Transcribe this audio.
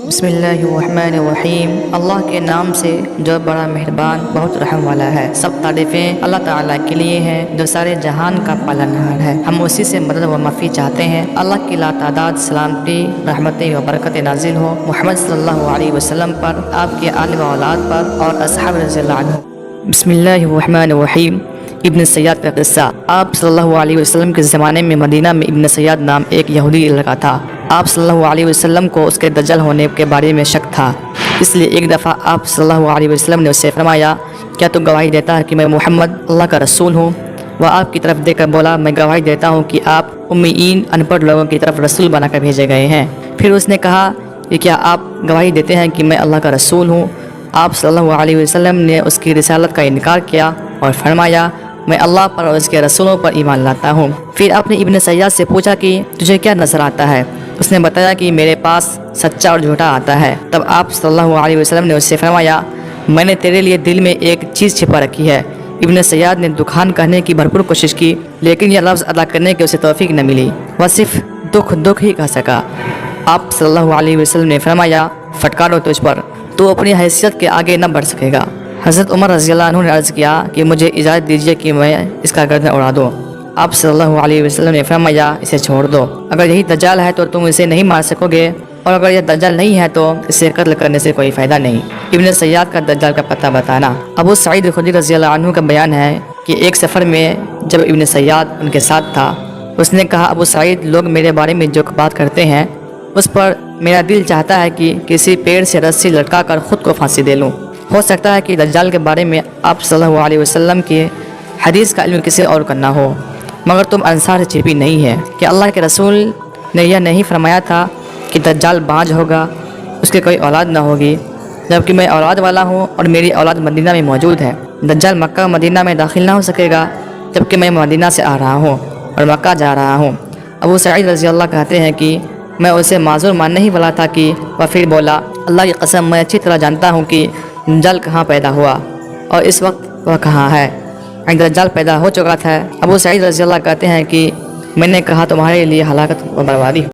بسم اللہ الرحمن الرحیم۔ اللہ کے نام سے جو بڑا مہربان بہت رحم والا ہے۔ سب تعریفیں اللہ تعالیٰ کے لیے ہیں جو سارے جہان کا پالنہار ہے۔ ہم اسی سے مدد و معافی چاہتے ہیں۔ اللہ کی لاتعداد سلامتی رحمتیں و برکت نازل ہو محمد صلی اللہ علیہ وسلم پر، آپ کے آل و اولاد پر اور اصحاب رضی اللہ عنہ۔ بسم اللہ الرحمن الرحیم۔ ابن سیاد کا قصہ۔ آپ صلی اللہ علیہ وسلم کے زمانے میں مدینہ میں ابن سیاد نام ایک یہودی لڑکا تھا۔ آپ صلی اللہ علیہ وسلم کو اس کے دجال ہونے کے بارے میں شک تھا، اس لیے ایک دفعہ آپ صلی اللہ علیہ وسلم نے اس سے فرمایا، کیا تو گواہی دیتا ہے کہ میں محمد اللہ کا رسول ہوں؟ وہ آپ کی طرف دیکھ کر بولا، میں گواہی دیتا ہوں کہ آپ امیین ان پڑھ لوگوں کی طرف رسول بنا کر بھیجے گئے ہیں۔ پھر اس نے کہا کہ کیا آپ گواہی دیتے ہیں کہ میں اللہ کا رسول ہوں؟ آپ صلی اللہ علیہ وسلم نے اس کی رسالت کا انکار کیا اور فرمایا، میں اللہ پر اور اس کے رسولوں پر ایمان لاتا ہوں۔ پھر آپ نے ابن سیاد سے پوچھا کہ تجھے کیا نظر آتا ہے؟ اس نے بتایا کہ میرے پاس سچا اور جھوٹا آتا ہے۔ تب آپ صلی اللہ علیہ وسلم نے اس سے فرمایا، میں نے تیرے لیے دل میں ایک چیز چھپا رکھی ہے۔ ابن سیاد نے دکان کہنے کی بھرپور کوشش کی، لیکن یہ لفظ ادا کرنے کی اسے توفیق نہ ملی۔ وہ صرف دکھ ہی کہہ سکا۔ آپ صلی اللہ علیہ وسلم نے فرمایا، پھٹکارو تجھ پر، تو اپنی حیثیت کے آگے نہ بڑھ سکے گا۔ حضرت عمر رضی اللہ عنہ نے عرض کیا کہ مجھے اجازت دیجیے کہ میں اس کا گردن اڑا دوں۔ آپ صلی اللہ علیہ وسلم نے فرمایا، اسے چھوڑ دو، اگر یہی دجال ہے تو تم اسے نہیں مار سکو گے، اور اگر یہ دجال نہیں ہے تو اسے قتل کرنے سے کوئی فائدہ نہیں۔ ابن سیاد کا دجال کا پتہ بتانا۔ ابو سعید خدری رضی اللہ عنہ کا بیان ہے کہ ایک سفر میں جب ابن سیاد ان کے ساتھ تھا، اس نے کہا، ابو سعید، لوگ میرے بارے میں جو بات کرتے ہیں اس پر میرا دل چاہتا ہے کہ کسی پیڑ سے رسی لٹکا کر خود کو پھانسی دے لوں۔ ہو سکتا ہے کہ دجال کے بارے میں آپ صلی اللہ علیہ وسلم کی حدیث کا علم کسی اور کرنا ہو، مگر تم انصار سے چھپی نہیں ہے کہ اللہ کے رسول نے یہ نہیں فرمایا تھا کہ دجال بانجھ ہوگا، اس کی کوئی اولاد نہ ہوگی، جبکہ میں اولاد والا ہوں اور میری اولاد مدینہ میں موجود ہے۔ دجال مکہ مدینہ میں داخل نہ ہو سکے گا، جبکہ میں مدینہ سے آ رہا ہوں اور مکہ جا رہا ہوں۔ ابو سعید رضی اللہ کہتے ہیں کہ میں اسے معذور ماننے ہی والا تھا کہ وہ پھر بولا، اللہ کی قسم، میں اچھی طرح جانتا ہوں کہ دجال کہاں پیدا ہوا اور اس وقت وہ کہاں ہے۔ دجال پیدا ہو چکا تھا۔ ابو سعید رضی اللہ کہتے ہیں کہ میں نے کہا، تمہارے لیے ہلاکت و بربادی۔